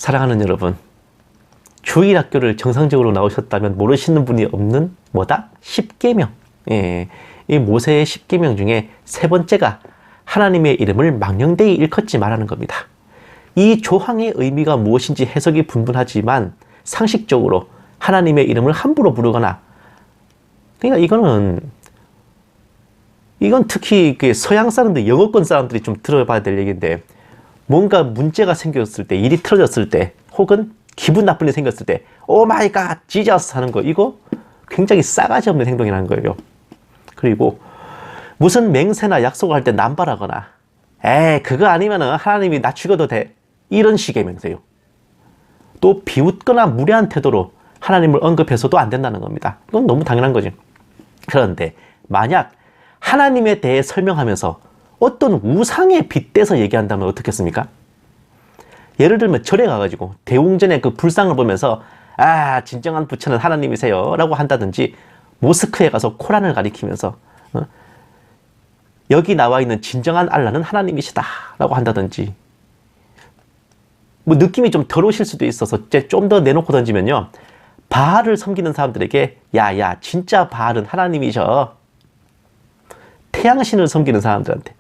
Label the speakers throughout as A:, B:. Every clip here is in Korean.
A: 사랑하는 여러분, 주일학교를 정상적으로 나오셨다면 모르시는 분이 없는 뭐다? 10계명. 예, 이 모세의 10계명 중에 세 번째가 하나님의 이름을 망령되이 일컫지 말라는 겁니다. 이 조항의 의미가 무엇인지 해석이 분분하지만 상식적으로 하나님의 이름을 함부로 부르거나, 그러니까 이건 특히 서양 사람들, 영어권 사람들이 좀 들어봐야 될 얘기인데, 뭔가 문제가 생겼을 때, 일이 틀어졌을 때, 혹은 기분 나쁜 일이 생겼을 때, 오 마이 갓, 지저스 하는 거, 이거 굉장히 싸가지 없는 행동이라는 거예요. 그리고 무슨 맹세나 약속을 할 때 남발하거나, 그거 아니면은 하나님이 나 죽여도 돼, 이런 식의 맹세요. 또 비웃거나 무례한 태도로 하나님을 언급해서도 안 된다는 겁니다. 이건 너무 당연한 거지. 그런데 만약 하나님에 대해 설명하면서 어떤 우상에 빗대서 얘기한다면 어떻겠습니까? 예를 들면 절에 가가지고 대웅전의 그 불상을 보면서 진정한 부처는 하나님이세요 라고 한다든지, 모스크에 가서 코란을 가리키면서 여기 나와 있는 진정한 알라는 하나님이시다 라고 한다든지, 뭐 느낌이 좀 덜 오실 수도 있어서 좀 더 내놓고 던지면요, 바알을 섬기는 사람들에게 야야 진짜 바알은 하나님이셔, 태양신을 섬기는 사람들한테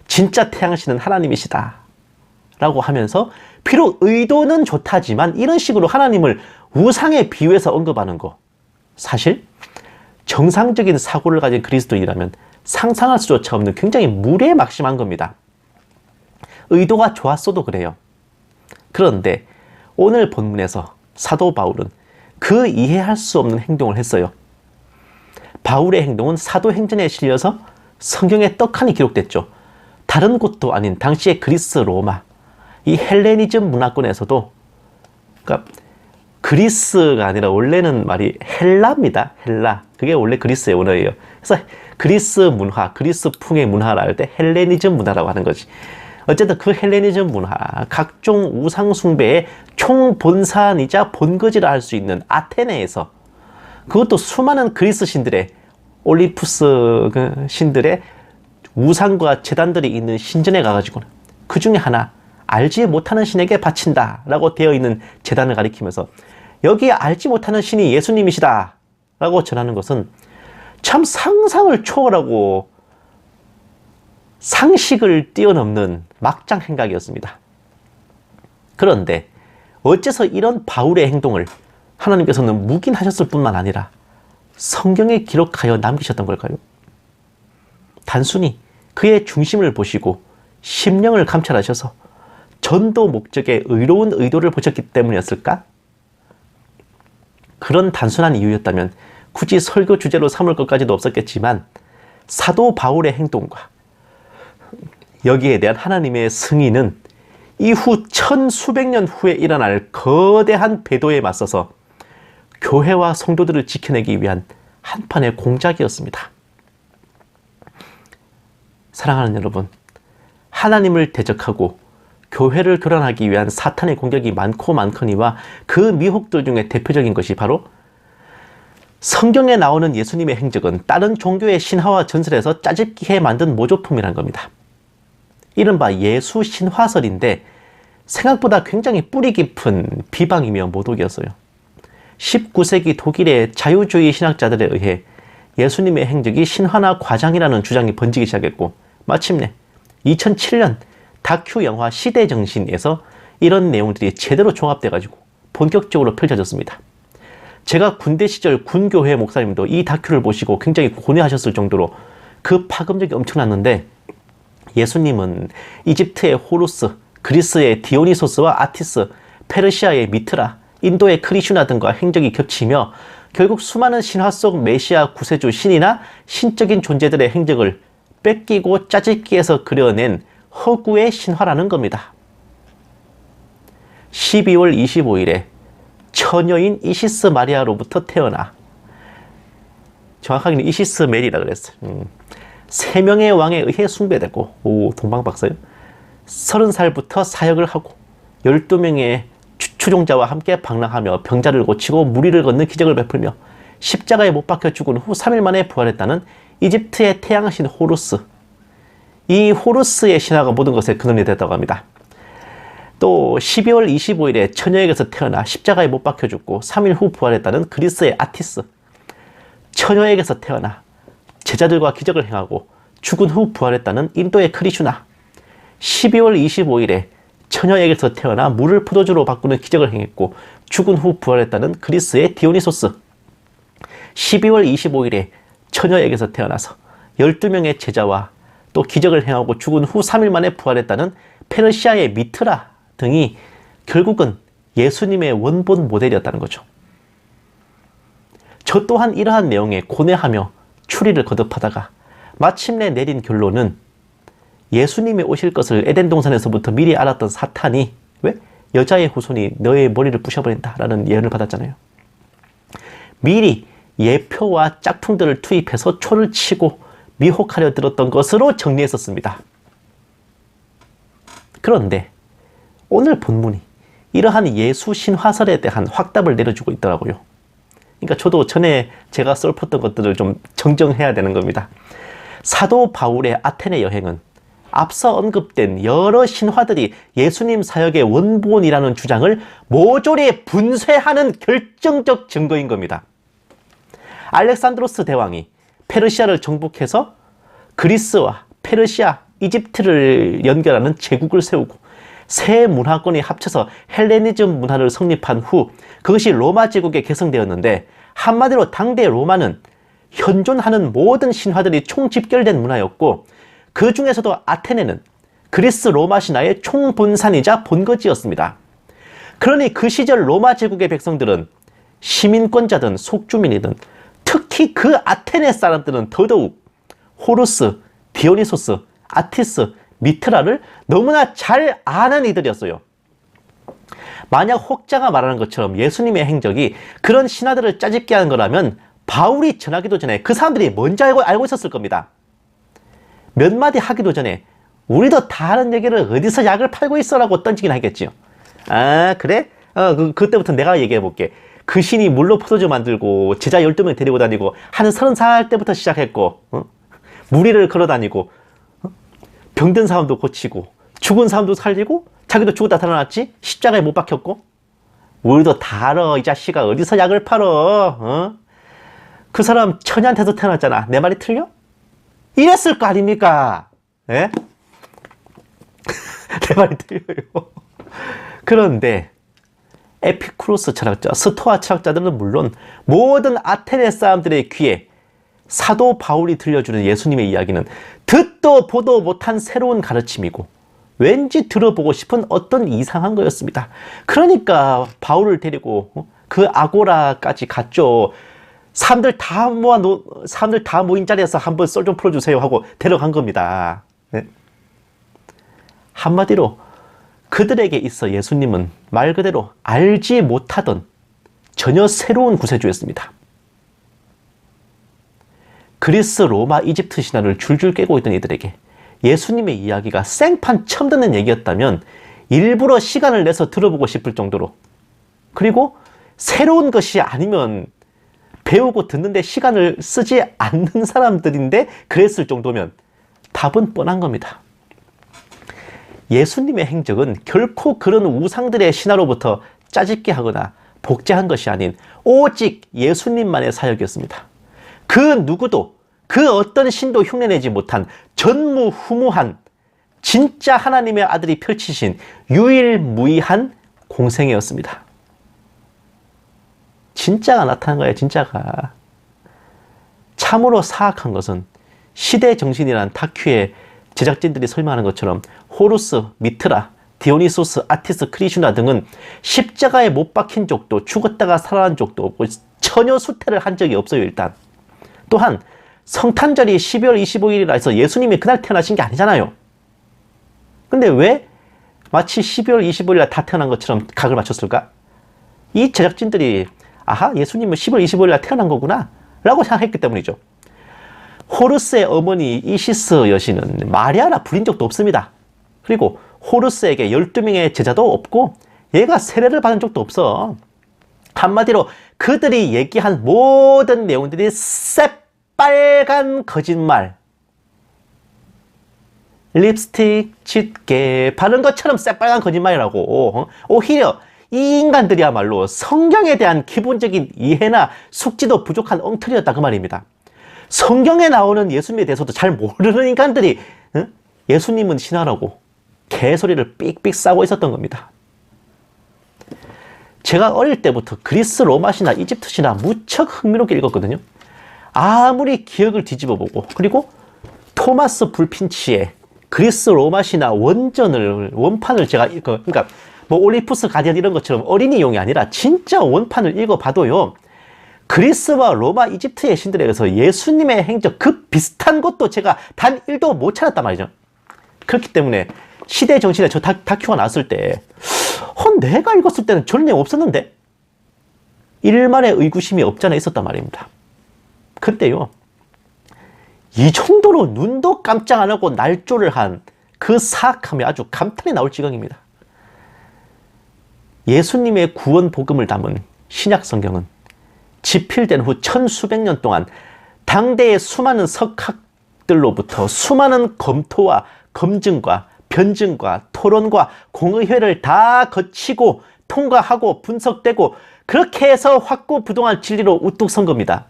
A: 진짜 태양신은 하나님이시다 라고 하면서, 비록 의도는 좋다지만 이런 식으로 하나님을 우상에 비유해서 언급하는 거, 사실 정상적인 사고를 가진 그리스도인이라면 상상할 수조차 없는 굉장히 무례막심한 겁니다. 의도가 좋았어도 그래요. 그런데 오늘 본문에서 사도 바울은 그 이해할 수 없는 행동을 했어요. 바울의 행동은 사도행전에 실려서 성경에 떡하니 기록됐죠. 다른 곳도 아닌 당시의 그리스 로마, 이 헬레니즘 문화권에서도, 그러니까 그리스가 아니라 원래는 말이 헬라입니다. 헬라. 그게 원래 그리스의 원어예요. 그래서 그리스 문화, 그리스 풍의 문화라 할 때 헬레니즘 문화라고 하는 거지. 어쨌든 그 헬레니즘 문화, 각종 우상 숭배의 총본산이자 본거지라 할 수 있는 아테네에서, 그것도 수많은 그리스 신들의, 올림푸스 신들의 우상과 제단들이 있는 신전에 가가지고 그 중에 하나, 알지 못하는 신에게 바친다 라고 되어 있는 제단을 가리키면서 여기 알지 못하는 신이 예수님이시다 라고 전하는 것은 참 상상을 초월하고 상식을 뛰어넘는 막장 행각이었습니다. 그런데 어째서 이런 바울의 행동을 하나님께서는 묵인하셨을 뿐만 아니라 성경에 기록하여 남기셨던 걸까요? 단순히 그의 중심을 보시고 심령을 감찰하셔서 전도 목적의 의로운 의도를 보셨기 때문이었을까? 그런 단순한 이유였다면 굳이 설교 주제로 삼을 것까지도 없었겠지만, 사도 바울의 행동과 여기에 대한 하나님의 승인은 이후 천수백 년 후에 일어날 거대한 배도에 맞서서 교회와 성도들을 지켜내기 위한 한판의 공작이었습니다. 사랑하는 여러분, 하나님을 대적하고 교회를 교란하기 위한 사탄의 공격이 많고 많거니와 그 미혹들 중에 대표적인 것이 바로 성경에 나오는 예수님의 행적은 다른 종교의 신화와 전설에서 짜집기해 만든 모조품이란 겁니다. 이른바 예수 신화설인데 생각보다 굉장히 뿌리 깊은 비방이며 모독이었어요. 19세기 독일의 자유주의 신학자들에 의해 예수님의 행적이 신화나 과장이라는 주장이 번지기 시작했고, 마침내 2007년 다큐 영화 시대정신에서 이런 내용들이 제대로 종합돼가지고 본격적으로 펼쳐졌습니다. 제가 군대 시절 군교회 목사님도 이 다큐를 보시고 굉장히 고뇌하셨을 정도로 그 파급력이 엄청났는데, 예수님은 이집트의 호루스, 그리스의 디오니소스와 아티스, 페르시아의 미트라, 인도의 크리슈나 등과 행적이 겹치며 결국 수많은 신화 속 메시아 구세주 신이나 신적인 존재들의 행적을 뺏기고 짜집기해서 그려낸 허구의 신화라는 겁니다. 12월 25일에 처녀인 이시스 마리아로부터 태어나, 정확하게는 이시스 메리라 그랬어요. 3명의 왕에 의해 숭배되고, 동방박사요. 30살부터 사역을 하고 12명의 추종자와 함께 방랑하며 병자를 고치고 무리를 걷는 기적을 베풀며 십자가에 못 박혀 죽은 후 3일 만에 부활했다는 이집트의 태양신 호루스. 이 호루스의 신화가 모든 것에 근원이 됐다고 합니다. 또 12월 25일에 처녀에게서 태어나 십자가에 못 박혀 죽고 3일 후 부활했다는 그리스의 아티스, 처녀에게서 태어나 제자들과 기적을 행하고 죽은 후 부활했다는 인도의 크리슈나, 12월 25일에 처녀에게서 태어나 물을 포도주로 바꾸는 기적을 행했고 죽은 후 부활했다는 그리스의 디오니소스, 12월 25일에 처녀에게서 태어나서 12명의 제자와 또 기적을 행하고 죽은 후 3일 만에 부활했다는 페르시아의 미트라 등이 결국은 예수님의 원본 모델이었다는 거죠. 저 또한 이러한 내용에 고뇌하며 추리를 거듭하다가 마침내 내린 결론은 예수님이 오실 것을 에덴 동산에서부터 미리 알았던 사탄이 왜? 여자의 후손이 너의 머리를 부셔버린다 라는 예언을 받았잖아요. 미리 예표와 짝퉁들을 투입해서 초를 치고 미혹하려 들었던 것으로 정리했었습니다. 그런데 오늘 본문이 이러한 예수 신화설에 대한 확답을 내려주고 있더라고요. 그러니까 저도 전에 제가 썰었던 것들을 좀 정정해야 되는 겁니다. 사도 바울의 아테네 여행은 앞서 언급된 여러 신화들이 예수님 사역의 원본이라는 주장을 모조리 분쇄하는 결정적 증거인 겁니다. 알렉산드로스 대왕이 페르시아를 정복해서 그리스와 페르시아, 이집트를 연결하는 제국을 세우고 세 문화권이 합쳐서 헬레니즘 문화를 성립한 후 그것이 로마 제국에 개성되었는데, 한마디로 당대 로마는 현존하는 모든 신화들이 총집결된 문화였고 그 중에서도 아테네는 그리스 로마 신화의 총본산이자 본거지였습니다. 그러니 그 시절 로마 제국의 백성들은 시민권자든 속주민이든 특히 그 아테네 사람들은 더더욱 호루스, 디오니소스, 아티스, 미트라를 너무나 잘 아는 이들이었어요. 만약 혹자가 말하는 것처럼 예수님의 행적이 그런 신화들을 짜집게 하는 거라면 바울이 전하기도 전에 그 사람들이 먼저 알고 있었을 겁니다. 몇 마디 하기도 전에 우리도 다 아는 얘기를 어디서 약을 팔고 있어 라고 던지긴 하겠지요. 아 그래? 그때부터 내가 얘기해 볼게. 그 신이 물로 포도주 만들고 제자 12명 데리고 다니고 한 30살 때부터 시작했고 무리를 걸어다니고 병든 사람도 고치고 죽은 사람도 살리고 자기도 죽었다 살아났지? 십자가에 못 박혔고. 우리도 다 알아. 이 자식아 어디서 약을 팔어. 그 사람 처녀한테서 태어났잖아. 내 말이 틀려? 이랬을 거 아닙니까? 예? 내 말이 틀려요. 그런데 에피쿠로스 철학자, 스토아 철학자들은 물론 모든 아테네 사람들의 귀에 사도 바울이 들려주는 예수님의 이야기는 듣도 보도 못한 새로운 가르침이고 왠지 들어보고 싶은 어떤 이상한 거였습니다. 그러니까 바울을 데리고 그 아고라까지 갔죠. 사람들 다 모인 자리에서 한번 썰 좀 풀어주세요 하고 데려간 겁니다. 네. 한마디로 그들에게 있어 예수님은 말 그대로 알지 못하던 전혀 새로운 구세주였습니다. 그리스, 로마, 이집트 신화를 줄줄 깨고 있던 이들에게 예수님의 이야기가 생판 처음 듣는 얘기였다면 일부러 시간을 내서 들어보고 싶을 정도로, 그리고 새로운 것이 아니면 배우고 듣는데 시간을 쓰지 않는 사람들인데 그랬을 정도면 답은 뻔한 겁니다. 예수님의 행적은 결코 그런 우상들의 신화로부터 짜집게 하거나 복제한 것이 아닌 오직 예수님만의 사역이었습니다. 그 누구도 그 어떤 신도 흉내내지 못한 전무후무한 진짜 하나님의 아들이 펼치신 유일무이한 공생애였습니다. 진짜가 나타난 거예요. 진짜가. 참으로 사악한 것은 시대정신이라는 다큐의 제작진들이 설명하는 것처럼 호루스, 미트라, 디오니소스, 아티스, 크리슈나 등은 십자가에 못 박힌 적도 죽었다가 살아난 적도 없고 전혀 수태를 한 적이 없어요. 일단 또한 성탄절이 12월 25일이라 해서 예수님이 그날 태어나신 게 아니잖아요. 근데 왜 마치 12월 25일날 다 태어난 것처럼 각을 맞췄을까? 이 제작진들이 아하, 예수님은 12월 25일날 태어난 거구나 라고 생각했기 때문이죠. 호루스의 어머니 이시스 여신은 마리아라 불린 적도 없습니다. 그리고 호루스에게 12명의 제자도 없고 얘가 세례를 받은 적도 없어. 한마디로 그들이 얘기한 모든 내용들이 새빨간 거짓말, 립스틱 짙게 바른 것처럼 새빨간 거짓말이라고. 오히려 이 인간들이야말로 성경에 대한 기본적인 이해나 숙지도 부족한 엉터리였다 그 말입니다. 성경에 나오는 예수님에 대해서도 잘 모르는 인간들이 예수님은 신하라고 개소리를 삑삑 싸고 있었던 겁니다. 제가 어릴 때부터 그리스 로마 신화, 이집트 신화 무척 흥미롭게 읽었거든요. 아무리 기억을 뒤집어 보고, 그리고 토마스 불핀치의 그리스 로마 신화 원판을 제가 그러니까 뭐 올리푸스 가디언 이런 것처럼 어린이용이 아니라 진짜 원판을 읽어봐도요, 그리스와 로마, 이집트의 신들에 의해서 예수님의 행적 그 비슷한 것도 제가 단 1도 못 찾았단 말이죠. 그렇기 때문에 시대 정신에 저 다큐가 나왔을 때 내가 읽었을 때는 저런 내용 없었는데? 일말의 의구심이 없잖아 있었단 말입니다. 그때요, 이 정도로 눈도 깜짝 안 하고 날조를 한 그 사악함이 아주 감탄이 나올 지경입니다. 예수님의 구원 복음을 담은 신약 성경은 집필된 후 천수백 년 동안 당대의 수많은 석학들로부터 수많은 검토와 검증과 변증과 토론과 공의회를 다 거치고 통과하고 분석되고 그렇게 해서 확고부동한 진리로 우뚝 선 겁니다.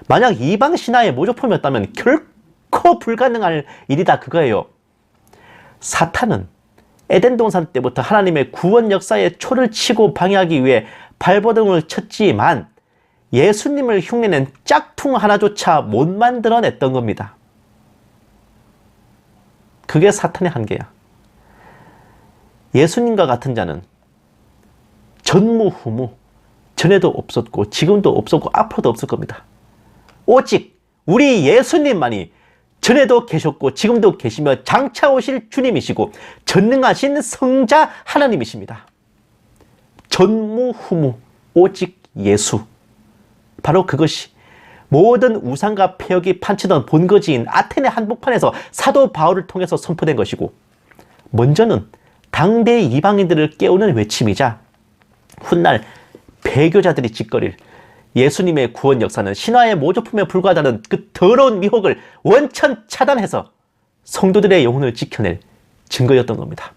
A: 만약 이방 신화의 모조품이었다면 결코 불가능할 일이다 그거예요. 사탄은 에덴 동산 때부터 하나님의 구원 역사에 초를 치고 방해하기 위해 발버둥을 쳤지만 예수님을 흉내낸 짝퉁 하나조차 못 만들어냈던 겁니다. 그게 사탄의 한계야. 예수님과 같은 자는 전무후무, 전에도 없었고 지금도 없었고 앞으로도 없을 겁니다. 오직 우리 예수님만이 전에도 계셨고 지금도 계시며 장차 오실 주님이시고 전능하신 성자 하나님이십니다. 전무후무, 오직 예수. 바로 그것이 모든 우상과 폐역이 판치던 본거지인 아테네 한복판에서 사도 바울을 통해서 선포된 것이고, 먼저는 당대의 이방인들을 깨우는 외침이자 훗날 배교자들이 짓거릴 예수님의 구원 역사는 신화의 모조품에 불과하다는 그 더러운 미혹을 원천 차단해서 성도들의 영혼을 지켜낼 증거였던 겁니다.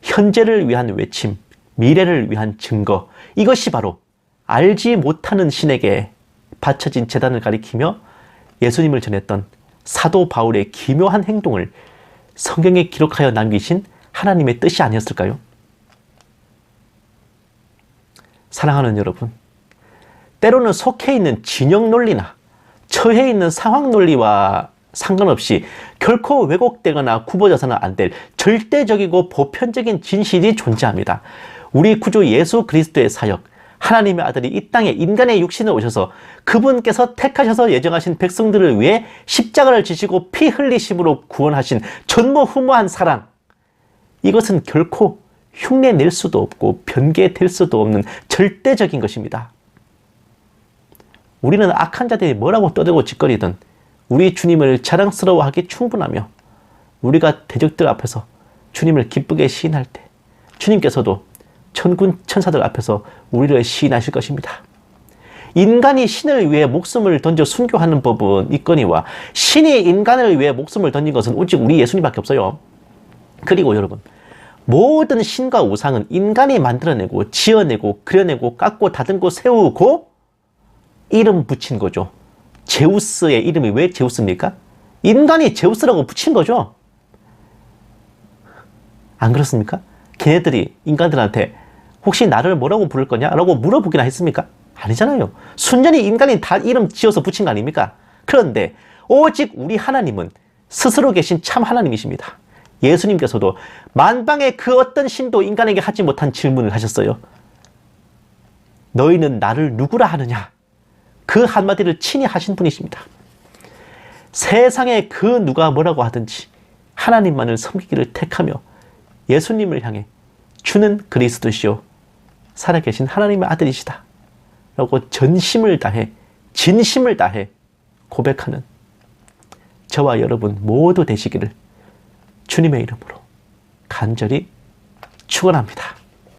A: 현재를 위한 외침, 미래를 위한 증거, 이것이 바로 알지 못하는 신에게 바쳐진 제단을 가리키며 예수님을 전했던 사도 바울의 기묘한 행동을 성경에 기록하여 남기신 하나님의 뜻이 아니었을까요? 사랑하는 여러분, 때로는 속해 있는 진영 논리나 처해 있는 상황 논리와 상관없이 결코 왜곡되거나 굽어져서는 안 될 절대적이고 보편적인 진실이 존재합니다. 우리 구주 예수 그리스도의 사역, 하나님의 아들이 이 땅에 인간의 육신을 오셔서 그분께서 택하셔서 예정하신 백성들을 위해 십자가를 지시고 피 흘리심으로 구원하신 전무후무한 사랑, 이것은 결코 흉내낼 수도 없고 변개될 수도 없는 절대적인 것입니다. 우리는 악한 자들이 뭐라고 떠들고 짓거리든 우리 주님을 자랑스러워하기 충분하며, 우리가 대적들 앞에서 주님을 기쁘게 시인할 때 주님께서도 천군 천사들 앞에서 우리를 시인하실 것입니다. 인간이 신을 위해 목숨을 던져 순교하는 법은 있거니와 신이 인간을 위해 목숨을 던진 것은 오직 우리 예수님밖에 없어요. 그리고 여러분, 모든 신과 우상은 인간이 만들어내고 지어내고 그려내고 깎고 다듬고 세우고 이름 붙인 거죠. 제우스의 이름이 왜 제우스입니까? 인간이 제우스라고 붙인 거죠. 안 그렇습니까? 걔네들이 인간들한테 혹시 나를 뭐라고 부를 거냐? 라고 물어보기나 했습니까? 아니잖아요. 순전히 인간이 다 이름 지어서 붙인 거 아닙니까? 그런데 오직 우리 하나님은 스스로 계신 참 하나님이십니다. 예수님께서도 만방의 그 어떤 신도 인간에게 하지 못한 질문을 하셨어요. 너희는 나를 누구라 하느냐? 그 한마디를 친히 하신 분이십니다. 세상에 그 누가 뭐라고 하든지 하나님만을 섬기기를 택하며 예수님을 향해 주는 그리스도시요 살아계신 하나님의 아들이시다 라고 전심을 다해 진심을 다해 고백하는 저와 여러분 모두 되시기를 주님의 이름으로 간절히 축원합니다.